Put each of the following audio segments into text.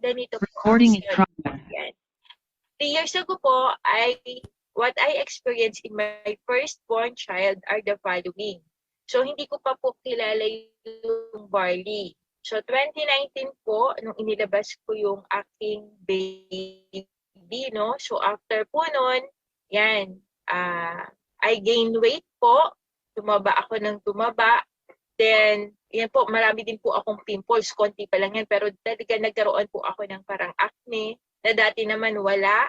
ganito po ang Recording in story. progress. Yan. 3 years ago po, what I experienced in my firstborn child are the following. So, hindi ko pa po kilala yung barley. So, 2019 po, nung inilabas ko yung aking baby, no? So, after po nun, yan, I gained weight po. Tumaba ako ng tumaba. Then, yan po, marami din po akong pimples. Konti pa lang yan. Pero talaga nagkaroon po ako ng parang acne na dati naman wala.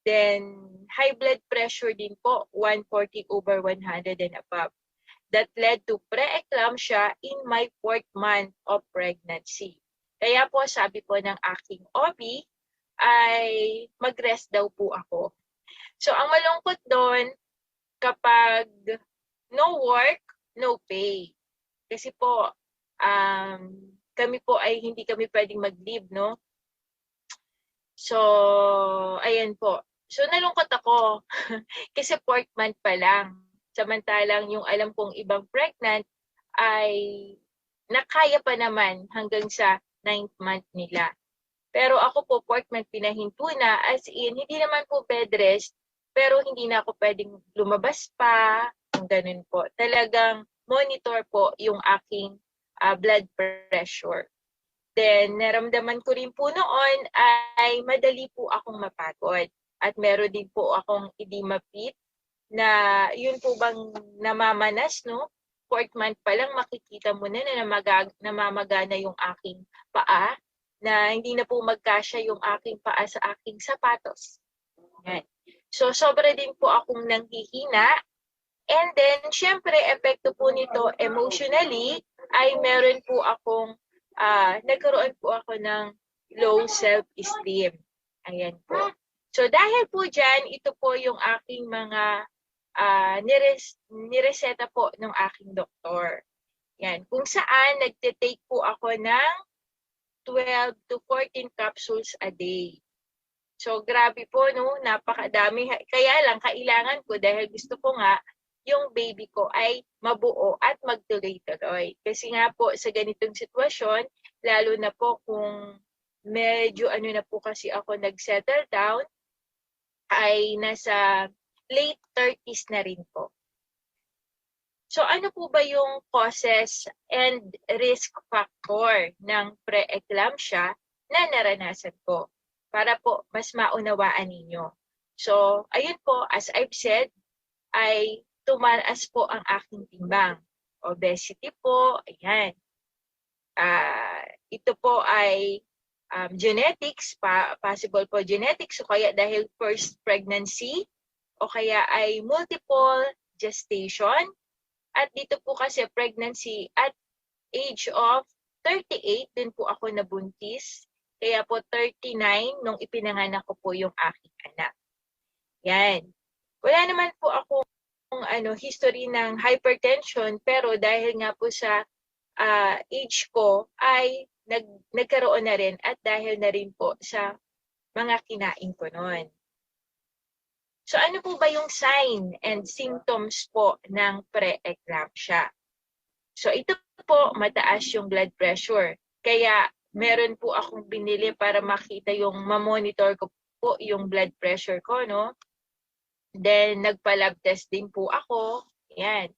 Then, high blood pressure din po, 140/100 and above. That led to preeclampsia in my 4th month of pregnancy. Kaya po, sabi po ng aking OB, ay mag-rest daw po ako. So, ang malungkot doon, kapag no work, no pay. Kasi po, kami po ay hindi kami pwedeng mag-leave, no? So, ayan po. So, nalungkot ako. Kasi 4th month pa lang. Samantalang yung alam kong ibang pregnant ay nakaya pa naman hanggang sa 9th month nila. Pero ako po, 4th month pinahinto na, as in, hindi naman po bed rest, pero hindi na ako pwedeng lumabas pa, yung ganun po. Talagang monitor po yung aking blood pressure. Then, naramdaman ko rin po noon ay madali po akong mapagod. At meron din po akong edema pit na yun po bang namamanas, no? 4th month pa lang makikita mo na namamagana yung aking paa, na hindi na po magkasya yung aking paa sa aking sapatos. Yan. So, sobra din po akong nanghihina. And then, syempre, epekto po nito emotionally ay meron po akong, nagkaroon po ako ng low self-esteem. Ayan po. So, dahil po dyan, ito po yung aking mga nireseta po ng aking doktor. Yan. Kung saan, nagtitake po ako ng 12 to 14 capsules a day. So, grabe po, no? Napakadami. Kaya lang, kailangan ko dahil gusto ko nga yung baby ko ay mabuo at magtuloy-tuloy. Kasi nga po, sa ganitong sitwasyon, lalo na po kung medyo na po kasi ako nag-settle down, ay nasa late 30s na rin po. So ano po ba yung causes and risk factor ng preeclampsia na naranasan ko? Para po mas maunawaan ninyo. So ayun po, as I've said, ay tumaas po ang aking timbang. Obesity po, ayan. Ito po ay genetics, possible po genetics, o kaya dahil first pregnancy, o kaya ay multiple gestation. At dito po kasi pregnancy at age of 38, din po ako nabuntis. Kaya po 39 nung ipinanganak ko po yung aking anak. Yan. Wala naman po akong history ng hypertension, pero dahil nga po sa age ko ay nagkaroon na rin at dahil na rin po sa mga kinain ko noon. So ano po ba yung sign and symptoms po ng preeclampsia? So ito po, mataas yung blood pressure. Kaya meron po akong binili para makita yung mamonitor ko po yung blood pressure ko, no? Then nagpa-lab test din po ako. Yan,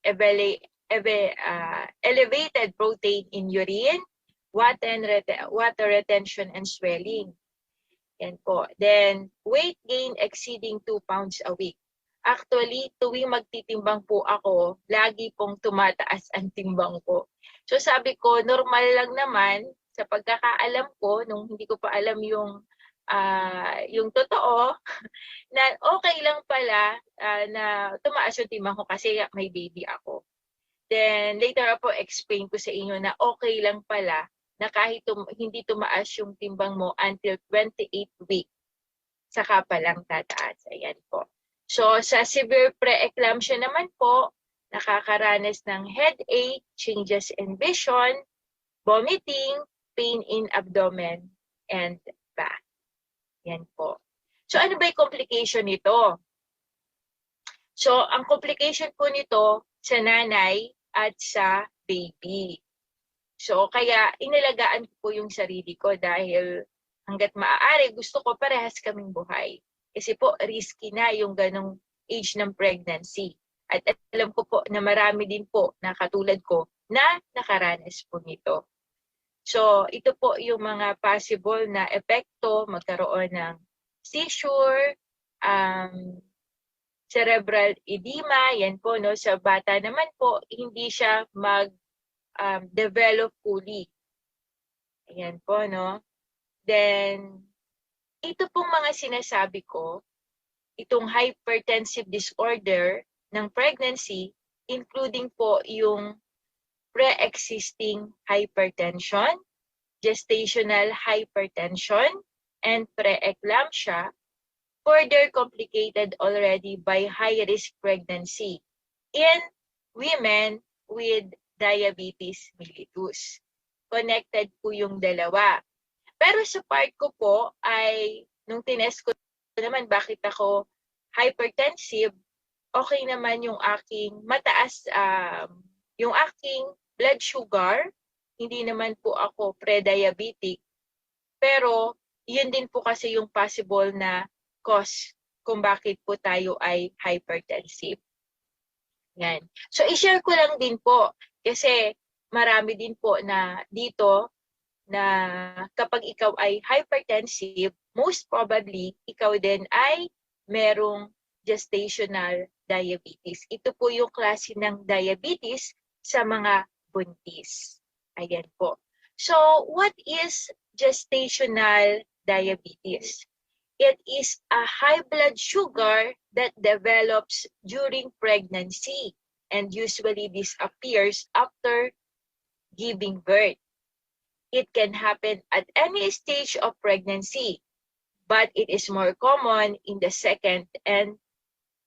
elevated protein in urine, water retention and swelling. Yan po. Then, weight gain exceeding 2 pounds a week. Actually, tuwing magtitimbang po ako, lagi pong tumataas ang timbang ko. So sabi ko, normal lang naman, sa pagkakaalam ko, nung hindi ko pa alam yung totoo, na okay lang pala na tumaas yung timbang ko kasi may baby ako. Then, later po, explain ko sa inyo na okay lang pala na kahit hindi tumaas yung timbang mo until 28 weeks, saka pa lang tataas. Ayan po. So, sa severe preeclampsia naman po, nakakaranas ng headache, changes in vision, vomiting, pain in abdomen, and back. Yan po. So, ano ba yung complication nito? So, ang complication po nito sa nanay at sa baby. So, kaya inalagaan ko po yung sarili ko dahil hanggat maaari, gusto ko parehas kaming buhay. Kasi po, risky na yung ganong age ng pregnancy. At alam ko po na marami din po na katulad ko na nakaranas po nito. So, ito po yung mga possible na epekto, magkaroon ng seizure, cerebral edema, yan po, no? Sa bata naman po, hindi siya mag-develop fully. Ayan po, no? Then, ito pong mga sinasabi ko, itong hypertensive disorder ng pregnancy, including po yung pre-existing hypertension, gestational hypertension, and preeclampsia, further complicated already by high-risk pregnancy in women with diabetes mellitus. Connected po yung dalawa. Pero sa part ko po ay, nung tinest ko naman bakit ako hypertensive, okay naman yung aking mataas, yung aking blood sugar, hindi naman po ako pre-diabetic. Pero yun din po kasi yung possible na cause kung bakit po tayo ay hypertensive. Yan. So i-share ko lang din po kasi marami din po na dito na kapag ikaw ay hypertensive, most probably ikaw din ay merong gestational diabetes. Ito po yung klase ng diabetes sa mga buntis. Ayan po. So, what is gestational diabetes? It is a high blood sugar that develops during pregnancy and usually disappears after giving birth. It can happen at any stage of pregnancy, but it is more common in the second and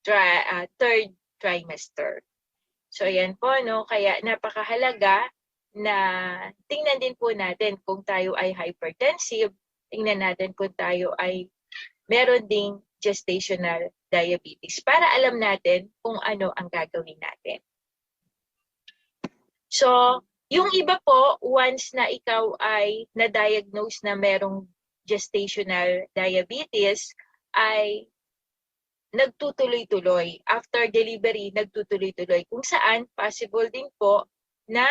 third trimester. So yan po, no? Kaya napakahalaga na tingnan din po natin kung tayo ay hypertensive, tingnan natin kung tayo ay meron ding gestational diabetes para alam natin kung ano ang gagawin natin. So, yung iba po, once na ikaw ay na-diagnose na merong gestational diabetes, ay nagtutuloy-tuloy. After delivery, nagtutuloy-tuloy. Kung saan, possible din po na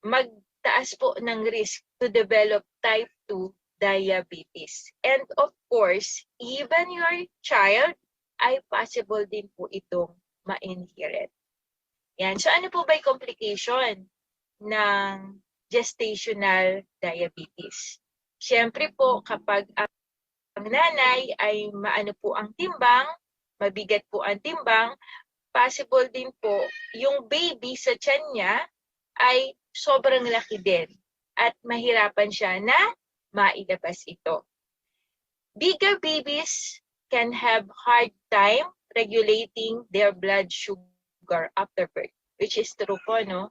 magtaas po ng risk to develop type 2 diabetes. And of course, even your child ay possible din po itong ma-inherit. Yan. So ano po ba yung complication ng gestational diabetes? Siyempre po kapag ang nanay ay maano po ang timbang, mabigat po ang timbang, possible din po yung baby sa tiyan niya ay sobrang laki din at mahirapan siya na mailabas ito. Bigger babies can have hard time regulating their blood sugar after birth, which is true po, no?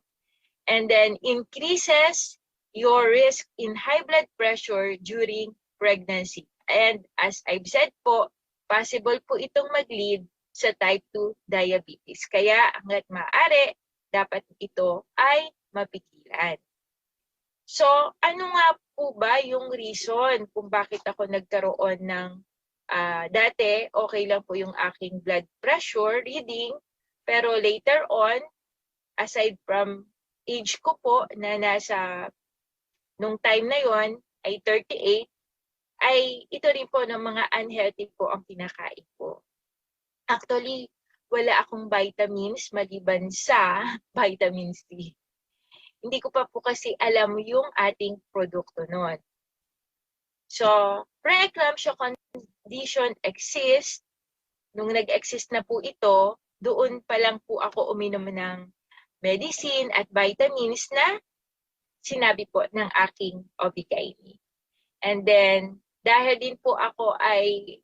And then increases your risk in high blood pressure during pregnancy. And as I've said po, possible po itong mag-lead sa type 2 diabetes. Kaya hangga't maaari, dapat ito ay mapigilan. So, ano nga po ba yung reason kung bakit ako nagkaroon ng dati, okay lang po yung aking blood pressure reading, pero later on, aside from age ko po na nasa, nung time na yon ay 38, ay ito rin po ng mga unhealthy po ang kinakain ko. Actually, wala akong vitamins maliban sa vitamin C. Hindi ko pa po kasi alam yung ating produkto nun. So, preeclampsia condition exists. Nung nag-exist na po ito, doon pa lang po ako uminom ng medicine at vitamins na sinabi po ng aking OB/GYN. And then, dahil din po ako ay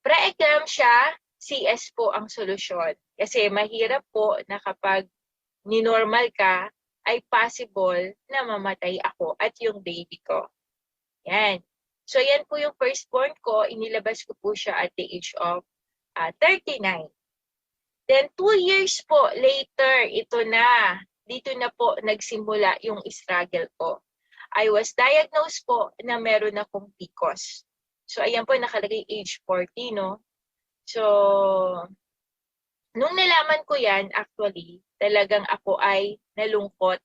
preeclampsia, CS po ang solusyon. Kasi mahirap po na kapag ninormal ka, ay possible na mamatay ako at yung baby ko. Yan. So yan po yung firstborn ko. Inilabas ko po siya at the age of 39. Then 2 years po later, ito na. Dito na po nagsimula yung struggle ko. I was diagnosed po na meron akong PCOS. So, ayan po, nakalagay age 40, no? So, nung nalaman ko yan, actually, talagang ako ay nalungkot.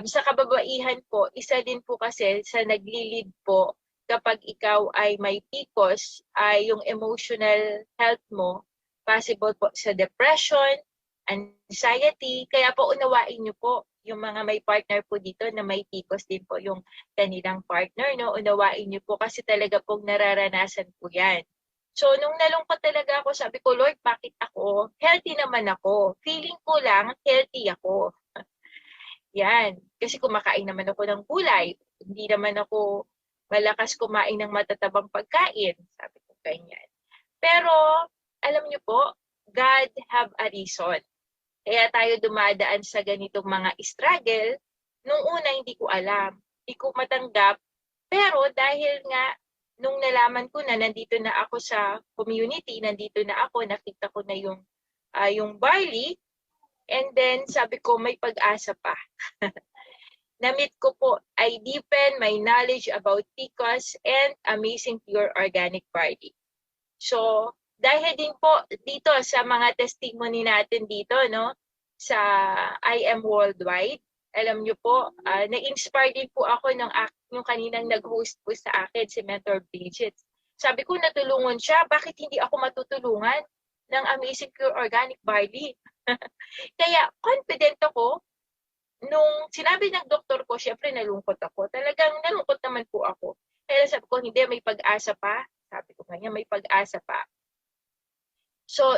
Sa kababaihan po, isa din po kasi sa naglilid po kapag ikaw ay may PCOS, ay yung emotional health mo, possible po sa depression, anxiety. Kaya po unawain niyo po yung mga may partner po dito na may PCOS din po yung kanilang partner. No? Unawain niyo po kasi talaga pong nararanasan po yan. So, nung nalungkot talaga ako, sabi ko, Lord, bakit ako? Healthy naman ako. Feeling ko lang, healthy ako. Yan. Kasi kumakain naman ako ng gulay. Hindi naman ako malakas kumain ng matatabang pagkain. Sabi ko ganyan. Pero, alam niyo po, God have a reason. Kaya tayo dumadaan sa ganitong mga struggle. Nung una, hindi ko alam. Hindi ko matanggap. Pero dahil nga, nung nalaman ko na nandito na ako sa community, nandito na ako, nakita ko na yung barley, and then sabi ko may pag-asa pa. Na-meet ko po, I deepen my knowledge about PCOS and amazing pure organic barley. So, dahil din po dito sa mga testimony natin dito, no, sa I Am Worldwide, alam nyo po, na-inspire din po ako yung kaninang nag-host po sa akin, si Mentor Bridget. Sabi ko, natulungan siya, bakit hindi ako matutulungan ng Amazing Pure Organic Barley? Kaya confident ako, nung sinabi ng doktor ko, syempre nalungkot ako. Talagang nalungkot naman po ako. Kaya sabi ko, hindi, may pag-asa pa. Sabi ko kanya, may pag-asa pa. So,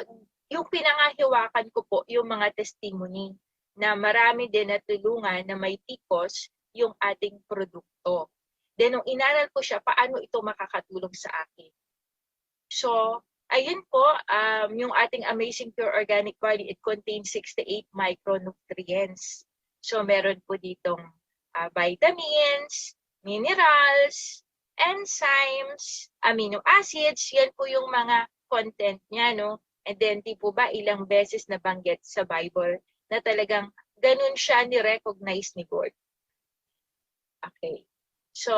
yung pinangahiwakan ko po, yung mga testimony na marami din natulungan na may PCOS yung ating produkto. Then, nung inaral ko siya, paano ito makakatulong sa akin? So, ayun po, yung ating Amazing Pure Organic Barley, it contains 68 micronutrients. So, meron po ditong vitamins, minerals, enzymes, amino acids, yan po yung mga content niya, no? And then, di po ba ilang beses nabanggit sa Bible na talagang ganun siya ni-recognize ni God. Okay. So,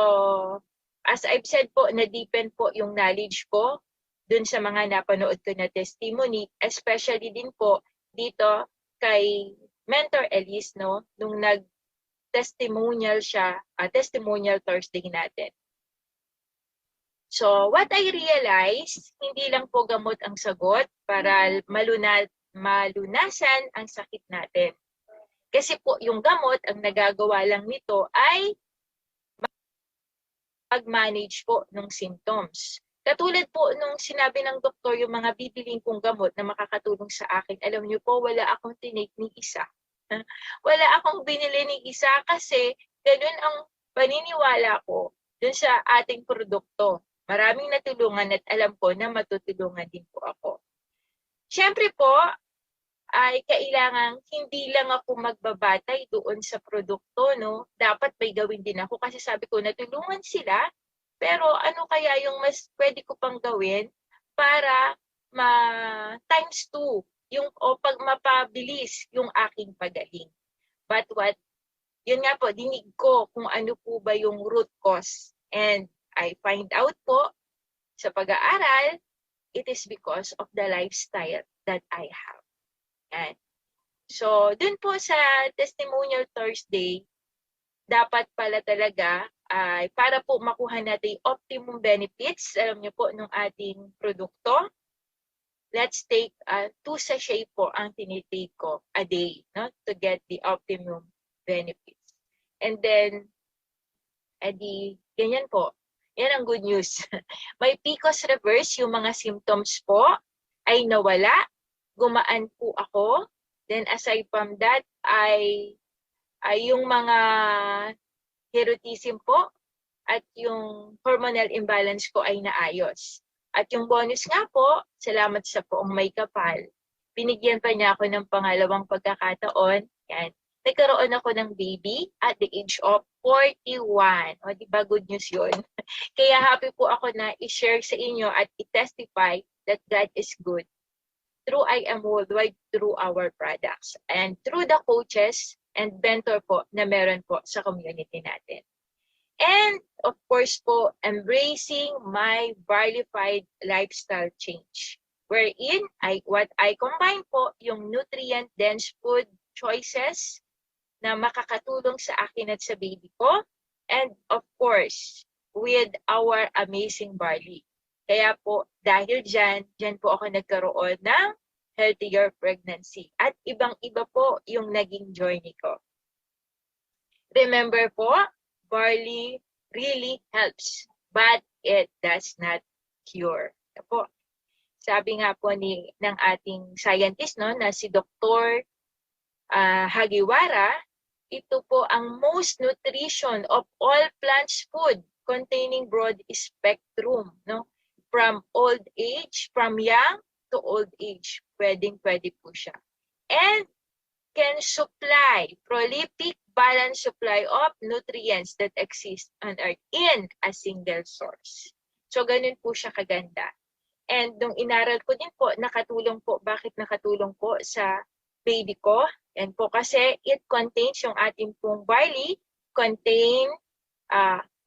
as I've said po, na-deepen po yung knowledge ko dun sa mga napanood ko na testimony, especially din po dito kay Mentor Elise, no? Nung nag-testimonial siya, testimonial Thursday natin. So, what I realized, hindi lang po gamot ang sagot para malunasan ang sakit natin. Kasi po yung gamot, ang nagagawa lang nito ay mag-manage po ng symptoms. Katulad po nung sinabi ng doktor yung mga bibiling kong gamot na makakatulong sa akin, alam niyo po, wala akong tinake ni isa. Wala akong binili ni isa kasi ganun ang paniniwala ko dun sa ating produkto. Maraming natulungan at alam ko na matutulungan din po ako. Siyempre po, ay kailangan hindi lang ako magbabatay doon sa produkto, no? Dapat may gawin din ako kasi sabi ko natulungan sila, pero ano kaya yung mas pwede ko pang gawin para times 2 pag mapabilis yung aking pagaling. But yun nga po, dinig ko kung ano po ba yung root cause. And I find out po sa pag-aaral, it is because of the lifestyle that I have. Yan. So, dun po sa Testimonial Thursday, dapat pala talaga ay para po makuha natin optimum benefits, alam niyo po, ng ating produkto. Let's take 2 sachet po ang tinitake ko a day, no, to get the optimum benefits. And then, ganyan po. Yan ang good news. May PCOS reverse, yung mga symptoms po ay nawala. Gumaan po ako. Then aside from that, ay yung mga hirsutism po at yung hormonal imbalance ko ay naayos. At yung bonus nga po, salamat sa poong may kapal. Binigyan pa niya ako ng pangalawang pagkakataon. Yan. Nagkaroon ako ng baby at the age of 41. O, diba good news yun? Kaya happy po ako na i-share sa inyo at i-testify that God is good through I Am Worldwide, through our products. And through the coaches and mentor po na meron po sa community natin. And of course po, embracing my barley-fied lifestyle change. Wherein, what I combine po yung nutrient-dense food choices na makakatulong sa akin at sa baby ko. And of course, with our amazing barley. Kaya po, dahil dyan po ako nagkaroon ng healthier pregnancy. At ibang-iba po yung naging journey ko. Remember po, barley really helps, but it does not cure. Po, sabi nga po ng ating scientist na si Dr. Hagiwara, ito po ang most nutrition of all plants food containing broad spectrum, from old age, from young to old age. Pwede po siya. And can supply prolific balanced supply of nutrients that exist on Earth in a single source. So, ganun po siya kaganda. And nung inaral ko din po, bakit nakatulong po sa baby ko? Yan po kasi it contains yung ating pong barley, contain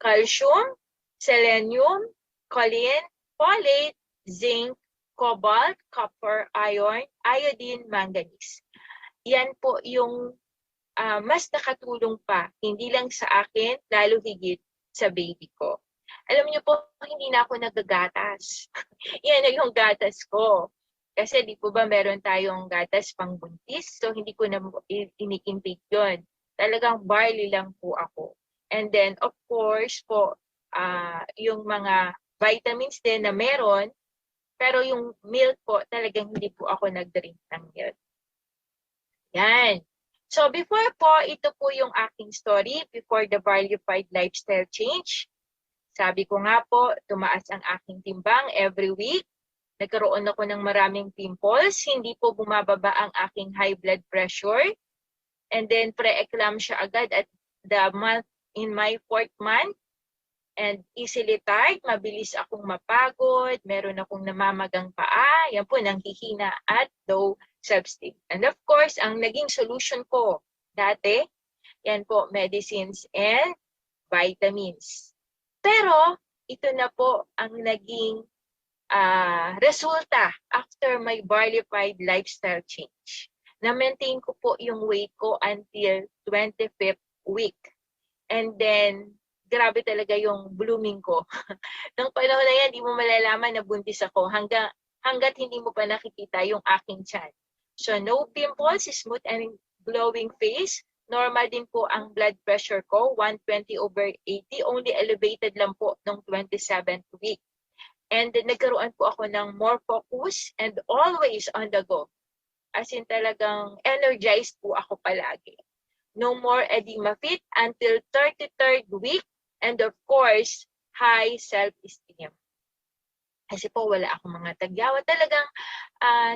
calcium, selenium, choline, folate, zinc, cobalt, copper, iron, iodine, manganese. Yan po yung mas nakatulong pa, hindi lang sa akin, lalo higit sa baby ko. Alam niyo po, hindi na ako nagagatas. Yan na yung gatas ko. Kasi di po ba meron tayong gatas pangbuntis? So hindi ko na ini-intake yun. Talagang barley lang po ako. And then of course po, yung mga vitamins din na meron, pero yung milk po, talagang hindi po ako nag-drink ng milk. Yan. So before po, ito po yung aking story before the barley-fied lifestyle change. Sabi ko nga po, tumaas ang aking timbang every week. Nagkaroon ako ng maraming pimples. Hindi po bumababa ang aking high blood pressure. And then pre-eclampsia agad at in my 4th month. And easily tired, mabilis akong mapagod, meron akong namamagang paa, yan po, nanghihina at low self-esteem. And of course, ang naging solution ko dati, yan po, medicines and vitamins. Pero, ito na po ang naging resulta after my barley-fied lifestyle change. Na-maintain ko po yung weight ko until 25th week. And then, grabe talaga yung blooming ko. Nung panahon na yan, di mo malalaman na buntis ako hanggat hindi mo pa nakikita yung aking tiyan. So, no pimples, smooth and glowing face. Normal din po ang blood pressure ko, 120/80. Only elevated lang po nung 27th week. And then, nagkaroon po ako ng more focus and always on the go. As in talagang energized po ako palagi. No more edema fit until 33rd week. And of course, high self-esteem. Kasi po wala akong mga tagyawa. Talagang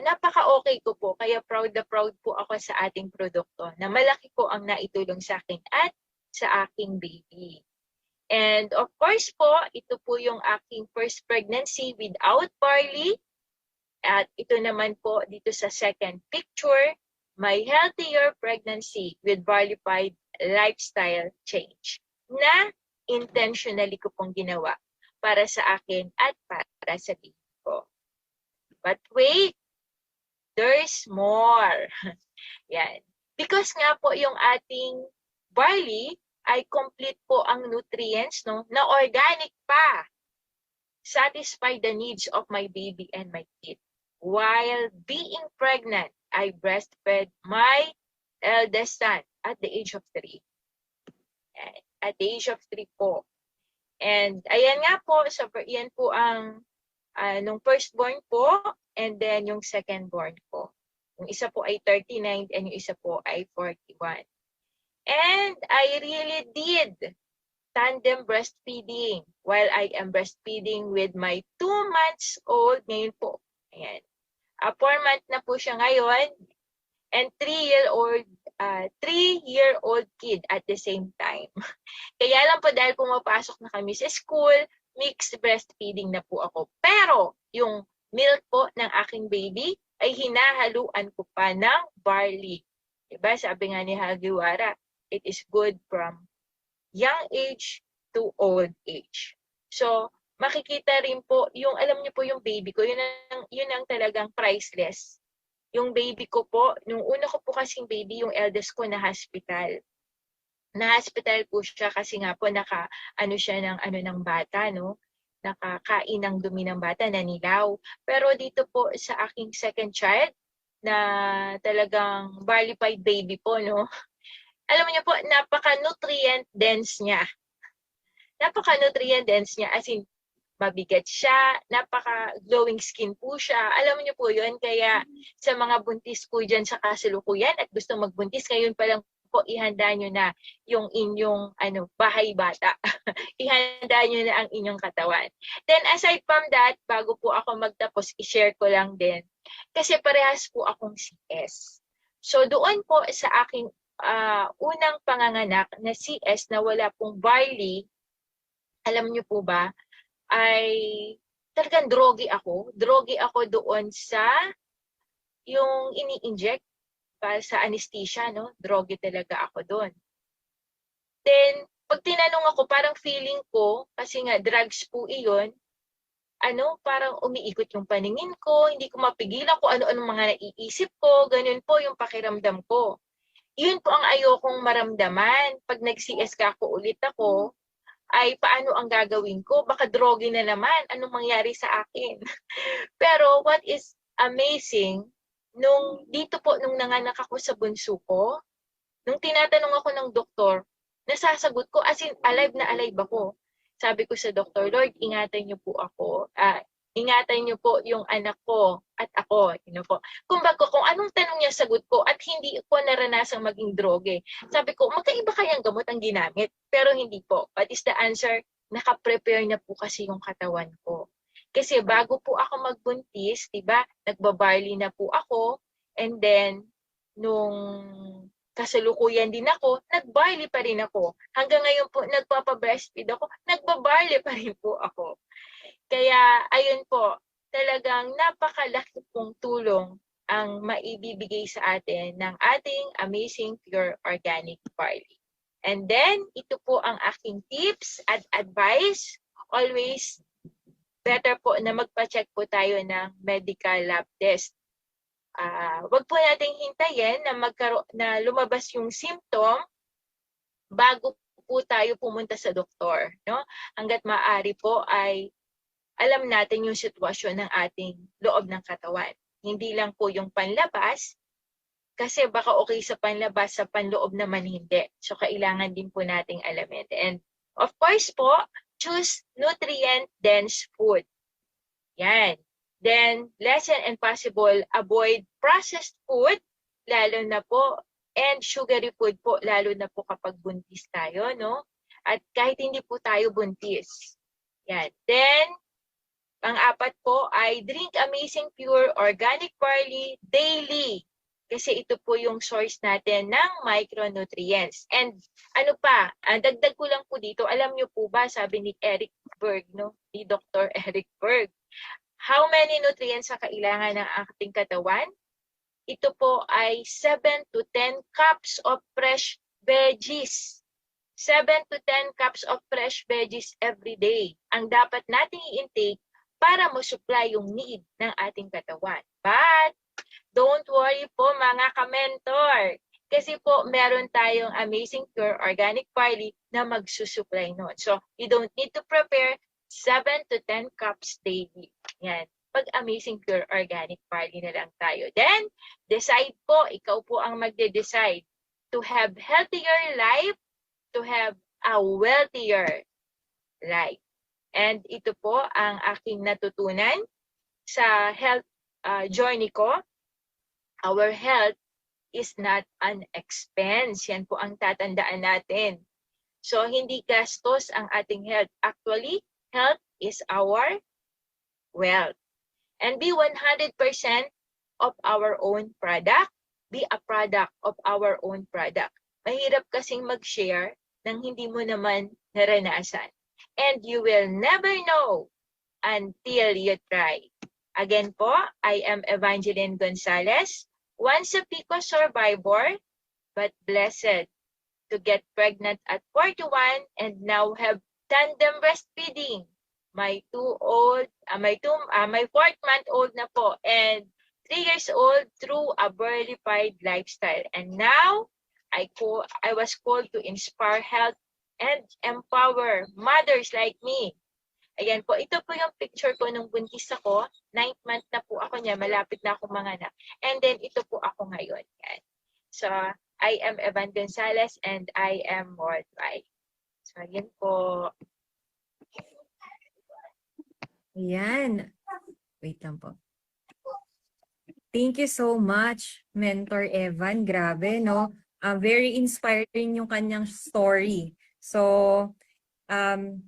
napaka-okay ko po. Kaya proud na proud po ako sa ating produkto na malaki po ang naitulong sa akin at sa aking baby. And of course po, ito po yung aking first pregnancy without barley. At ito naman po dito sa second picture, my healthier pregnancy with barley-fied lifestyle change na intentionally ko pong ginawa para sa akin at para sa baby ko. But wait, there's more. Yan. Because nga po yung ating barley ay complete po ang nutrients na organic pa. Satisfy the needs of my baby and my kid. While being pregnant, I breastfed my eldest son at the age of 3. At the age of 3 po. And ayan nga po, yan po ang nung firstborn po and then yung secondborn po. Yung isa po ay 39 and yung isa po ay 41. And I really did tandem breastfeeding while I am breastfeeding with my 2 months old ngayon po. Ayan. 4 month na po siya ngayon and 3-year-old kid at the same time. Kaya lang po dahil pumapasok na kami sa school, mixed breastfeeding na po ako. Pero yung milk po ng aking baby ay hinahaluan ko pa ng barley. Diba? Sabi nga ni Hagiwara, it is good from young age to old age. So, makikita rin po, yung alam niyo po yung baby ko, yun ang talagang priceless. Yung baby ko po, nung una ko po kasing baby, yung eldest ko na hospital. Na-hospital po siya kasi nga po ano siya ng bata, no? Nakakain ng dumi ng bata, nanilaw. Pero dito po sa aking second child, na talagang barley-fied baby po, no? Alam niyo po, napaka-nutrient dense niya. Napaka-nutrient dense niya, as in, mabigat siya, napaka-glowing skin po siya. Alam niyo po yun, kaya sa mga buntis po dyan sa kasalukuyan at gusto magbuntis, ngayon pa lang po ihanda nyo na yung inyong bahay bata. Ihanda nyo na ang inyong katawan. Then aside from that, bago po ako magtapos, i-share ko lang din. Kasi parehas po akong CS. So doon po sa aking unang panganganak na CS na wala pong barley, alam niyo po ba, ay talagang drogi ako. Drogi ako doon sa yung ini-inject para sa anesthesia, no? Drogi talaga ako doon. Then, pag tinanong ako, parang feeling ko, kasi nga drugs po iyon, parang umiikot yung paningin ko, hindi ko mapigilan kung ano-anong mga naiisip ko, ganun po yung pakiramdam ko. Yun po ang ayokong maramdaman. Pag nag-CS ka ako ulit ako, ay paano ang gagawin ko? Baka drogi na naman. Anong mangyari sa akin? Pero what is amazing, dito po, nung nanganak ako sa bunso ko, nung tinatanong ako ng doktor, nasasagot ko, as in, alive na alive ako. Sabi ko sa doktor, Lord, ingatan niyo po ako. Ingatan niyo po yung anak ko at ako. Po. Kumbaga, kung anong tanong niya, sagot ko at hindi ko naranasang maging droge. Sabi ko, magkaiba kayang gamot ang ginamit? Pero hindi po. What is the answer? Naka-prepare na po kasi yung katawan ko. Kasi bago po ako magbuntis, diba, nagbabarley na po ako, and then, nung kasalukuyan din ako, nagbarley pa rin ako. Hanggang ngayon po, nagpapa-breastfeed ako, nagbabarley pa rin po ako. Kaya, ayun po, talagang napakalaki pong tulong ang maibibigay sa atin ng ating amazing pure organic barley. And then, ito po ang aking tips at advice. Always better po na magpa-check po tayo ng medical lab test. Wag po nating hintayin na lumabas yung symptom bago po tayo pumunta sa doktor, no? Hangga't maaari po ay alam natin yung sitwasyon ng ating loob ng katawan. Hindi lang po yung panlabas, kasi baka okay sa panlabas, sa panloob naman hindi. So kailangan din po nating alamin. And of course po, choose nutrient-dense food. Yan. Then, lessen and possible, avoid processed food, lalo na po, and sugary food po, lalo na po kapag buntis tayo, no? At kahit hindi po tayo buntis. Yan. Then, pang-apat po ay drink amazing pure organic barley daily. Kasi ito po yung source natin ng micronutrients. And ano pa, dagdag ko lang po dito, alam nyo po ba, sabi ni Eric Berg, no? Ni Dr. Eric Berg, how many nutrients ang kailangan ng ating katawan? Ito po ay 7 to 10 cups of fresh veggies. 7 to 10 cups of fresh veggies every day ang dapat nating i-intake para ma-supply yung need ng ating katawan. But, don't worry po mga ka-mentor. Kasi po, meron tayong amazing pure organic barley na magsusupply nun. So, you don't need to prepare 7 to 10 cups daily. Yan. Pag amazing pure organic barley na lang tayo. Then, decide po, ikaw po ang magde-decide to have healthier life, to have a wealthier life. And ito po ang aking natutunan sa health journey ko. Our health is not an expense. Yan po ang tatandaan natin. So, hindi gastos ang ating health. Actually, health is our wealth. And be 100% of our own product. Be a product of our own product. Mahirap kasing mag-share nang hindi mo naman naranasan. And you will never know until you try. Again po, I am Evangeline Gonzalez, once a PCOS survivor, but blessed to get pregnant at 41 and now have tandem breastfeeding. My 4th-month-old na po and 3 years old through a burlified lifestyle. And now, I was called to inspire health and empower mothers like me. Ayan po, ito po yung picture ko nung buntis ako. 9th month na po ako niya, malapit na akong manganak. And then, ito po ako ngayon. Yan. So, I am Evan Gonzalez and I am worldwide. So, yan po. Ayan. Wait lang po. Thank you so much, Mentor Evan. Grabe, no? Very inspiring yung kanyang story. So,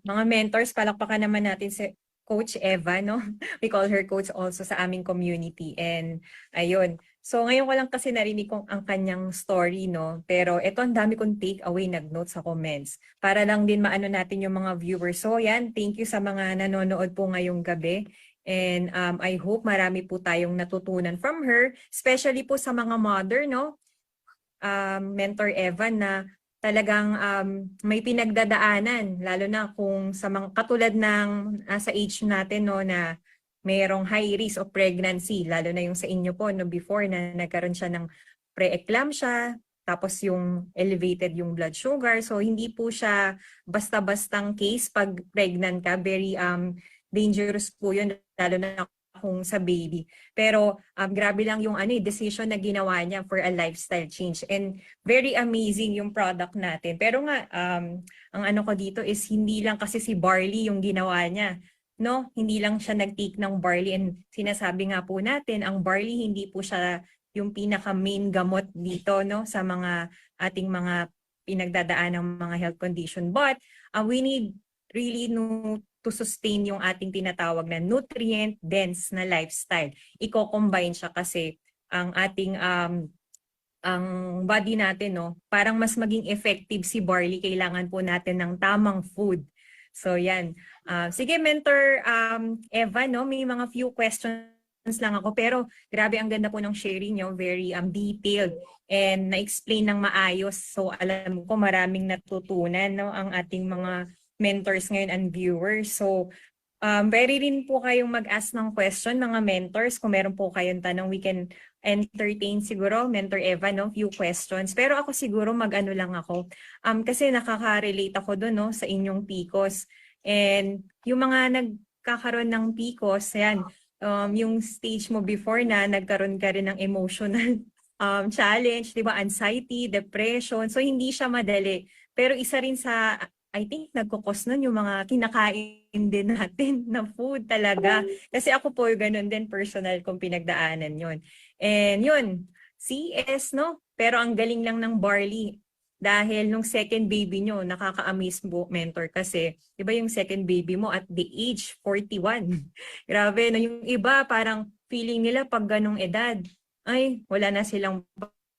mga mentors, palakpakan naman natin si Coach Eva, no? We call her coach also sa aming community. And ayun. So ngayon ko lang kasi narinig kong ang kanyang story, no? Pero ito ang dami kong take away, nag-note sa comments. Para lang din maano natin yung mga viewers. So yan, thank you sa mga nanonood po ngayong gabi. And I hope marami po tayong natutunan from her. Especially po sa mga mother, no? Mentor Evan na talagang may pinagdadaanan, lalo na kung sa mga katulad ng sa age natin, no, na mayroong high risk of pregnancy, lalo na yung sa inyo po no, before na nagkaroon siya ng preeclampsia, tapos yung elevated yung blood sugar. So hindi po siya basta-bastang case pag pregnant ka, very dangerous po yun, lalo na kung sa baby. Pero grabe lang yung decision na ginawa niya for a lifestyle change. And very amazing yung product natin. Pero nga, ang ano ko dito is hindi lang kasi si barley yung ginawa niya. No, hindi lang siya nag-take ng barley. And sinasabi nga po natin, ang barley hindi po siya yung pinaka-main gamot dito, no, sa mga ating mga pinagdadaan ng mga health condition. But we need really to sustain yung ating tinatawag na nutrient-dense na lifestyle. Iko-combine siya kasi ang ating ang body natin, no, parang mas maging effective si barley, kailangan po natin ng tamang food. So yan. Sige, Mentor Eva, no, may mga few questions lang ako, pero grabe ang ganda po ng sharing nyo, very detailed and na-explain ng maayos. So alam ko maraming natutunan, no, ang ating mga mentors ngayon and viewers. So, very rin po kayong mag-ask ng question, mga mentors. Kung meron po kayong tanong, we can entertain siguro, Mentor Eva, no, few questions. Pero ako siguro mag-ano lang ako. Kasi nakaka-relate ako doon, no, sa inyong PCOS. And yung mga nagkakaroon ng PCOS, yan, yung stage mo before na nagkaroon ka rin ng emotional challenge, di ba? Anxiety, depression. So, hindi siya madali. Pero isa rin sa I think nagkukos nun yung mga kinakain din natin na food talaga. Kasi ako po ganun din personal kong pinagdaanan yun. And yun, CS, no? Pero ang galing lang ng barley. Dahil nung second baby nyo, nakaka-amaze mo, Mentor, kasi iba yung second baby mo at the age 41. Grabe, no? Yung iba parang feeling nila pag ganong edad, ay wala na silang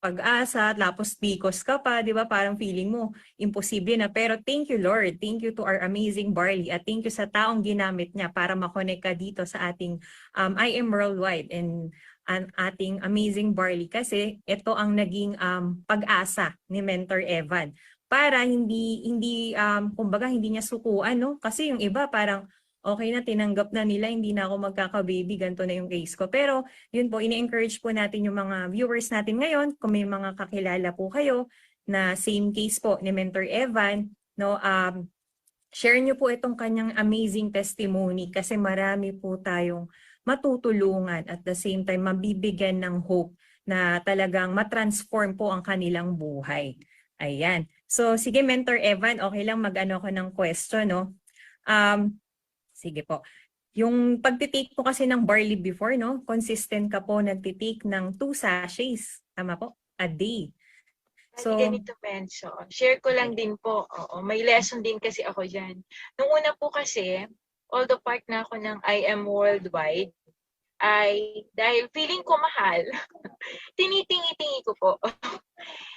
pag-asa, tapos PCOS ka pa, di ba? Parang feeling mo, imposible na. Pero thank you, Lord. Thank you to our amazing barley. At thank you sa taong ginamit niya para makonect ka dito sa ating I Am Worldwide and ang ating amazing barley. Kasi ito ang naging pag-asa ni Mentor Evan. Para kumbaga hindi niya sukuan, no? Kasi yung iba parang, okay na, tinanggap na nila, hindi na ako magkaka-baby, ganito na yung case ko. Pero yun po, ini-encourage po natin yung mga viewers natin ngayon, kung may mga kakilala po kayo na same case po ni Mentor Evan, no, share nyo po itong kanyang amazing testimony kasi marami po tayong matutulungan at the same time mabibigyan ng hope na talagang matransform po ang kanilang buhay. Ayan. So sige, Mentor Evan, okay lang mag-ano ko ng question, no? Sige po. Yung pagtitake po kasi ng barley before, no? Consistent ka po nagtitake ng 2 sachets. Tama po? A day. So, ganito, Penso. Share ko lang din po. Oo, may lesson din kasi ako dyan. Nung una po kasi, although part na ako ng I Am Worldwide, ay dahil feeling ko mahal, tinitingi-tingi ko po.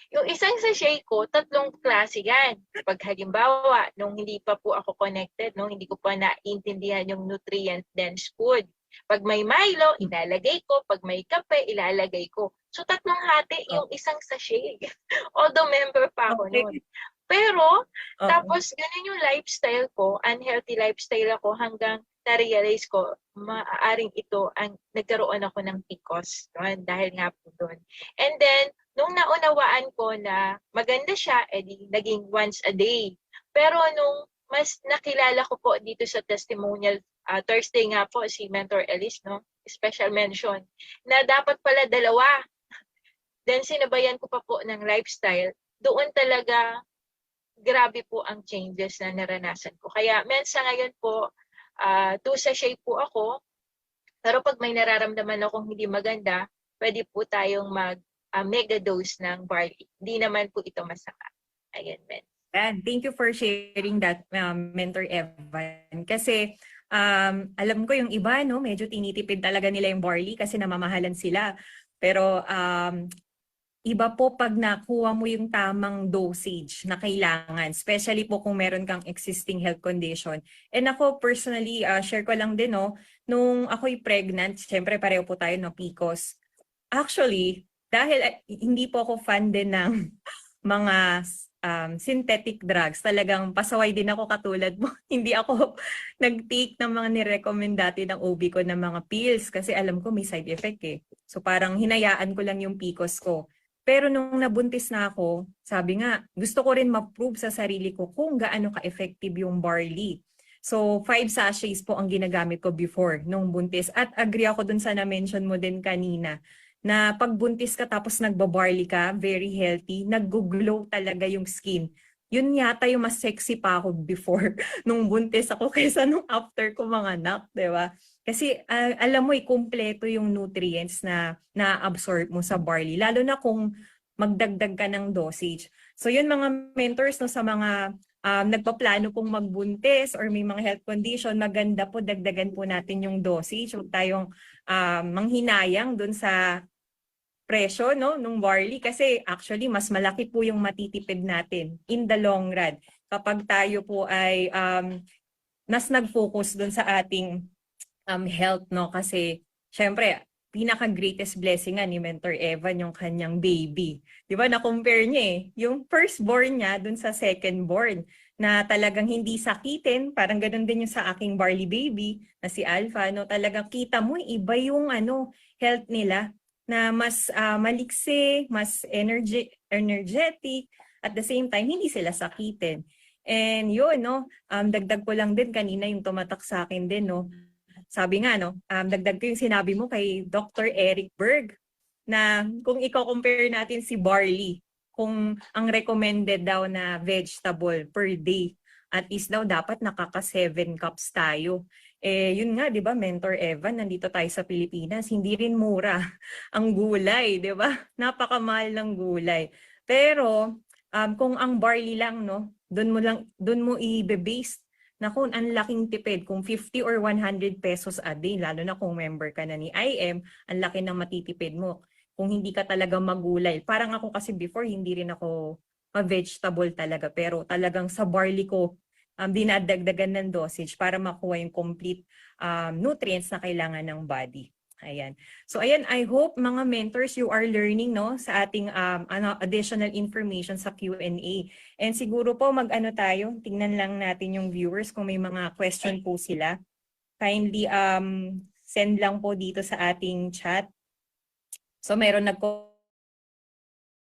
Yung isang sachet ko, 3 klase yan. Pag halimbawa, nung hindi pa po ako connected, nung hindi ko pa naintindihan yung nutrient-dense food. Pag may Milo, ilalagay ko. Pag may kape, ilalagay ko. So, 3 hati yung isang sachet. Although member pa ako Okay. noon. Pero, Oo. tapos ganun yung lifestyle ko, unhealthy lifestyle ako hanggang na-realize ko, maaaring ito ang nagkaroon ako ng PCOS noon dahil nga po doon. And then, nung naunawaan ko na maganda siya, edi naging once a day. Pero nung mas nakilala ko po dito sa testimonial, Thursday nga po si Mentor Elise, no? Special mention, na dapat pala 2. Then sinabayan ko pa po ng lifestyle. Doon talaga grabe po ang changes na naranasan ko. Kaya sa ngayon po, 2 sachet po ako. Pero pag may nararamdaman akong hindi maganda, pwede po tayong mega dose ng barley. Hindi naman po ito masama. Ayan, men. And thank you for sharing that, Mentor Evan. Kasi alam ko yung iba, no, medyo tinitipid talaga nila yung barley kasi namamahalan sila. Pero iba po pag nakuha mo yung tamang dosage na kailangan, especially po kung meron kang existing health condition. And ako personally, share ko lang din, no, nung ako'y pregnant, syempre pareho po tayo ng PCOS. Actually, dahil hindi po ako fan din ng mga synthetic drugs, talagang pasaway din ako katulad mo. Hindi ako nag-take ng mga nirecommend dati ng OB ko ng mga pills kasi alam ko may side effect eh. So parang hinayaan ko lang yung PCOS ko. Pero nung nabuntis na ako, sabi nga, gusto ko rin ma-prove sa sarili ko kung gaano ka-effective yung barley. So 5 sachets po ang ginagamit ko before nung buntis. At agree ako dun sa na-mention mo din kanina na pag buntis ka tapos nagbabarley ka, very healthy, nag-glow talaga yung skin. Yun yata yung mas sexy pa ako before nung buntis ako kaysa nung after ko mga anak, di ba? Kasi alam mo, kumpleto yung nutrients na na-absorb mo sa barley, lalo na kung magdagdag ka ng dosage. So yun mga mentors, no, sa mga nagpaplano pong magbuntis or may mga health condition, maganda po dagdagan po natin yung dosage. Huwag tayong manghinayang dun sa presyo, no, nung barley kasi actually mas malaki po yung matitipid natin in the long run kapag tayo po ay mas nag-focus dun sa ating health, no, kasi syempre pinaka-greatest blessing nga ni Mentor Evan yung kanyang baby. Di ba, na-compare niya yung firstborn niya dun sa secondborn na talagang hindi sakitin, parang ganun din yung sa aking barley baby na si Alpha, no, talagang kita mo iba yung health nila na mas maliksi, mas energetic, at the same time hindi sila sakitin. And yun, no, dagdag ko lang din kanina yung tumatak sa akin din, no. Sabi nga, no, dagdag ko yung sinabi mo kay Dr. Eric Berg na kung i-compare natin si barley, kung ang recommended daw na vegetable per day, at least daw dapat nakaka 7 cups tayo. Eh, yun nga, di ba, Mentor Evan, nandito tayo sa Pilipinas, hindi rin mura ang gulay, di ba? Napakamahal ng gulay. Pero, kung ang barley lang, no, doon mo i-base na kung ang laking tipid, kung 50 or 100 pesos a day, lalo na kung member ka na ni IM, ang laki ng matitipid mo. Kung hindi ka talaga magulay. Parang ako kasi before, hindi rin ako vegetable talaga. Pero talagang sa barley ko, dinadagdagan ng dosage para makuha yung complete nutrients na kailangan ng body. Ayan. So ayan, I hope mga mentors you are learning, no, sa ating additional information sa Q&A. And siguro po tayo, tingnan lang natin yung viewers kung may mga question po sila. Kindly send lang po dito sa ating chat. So meron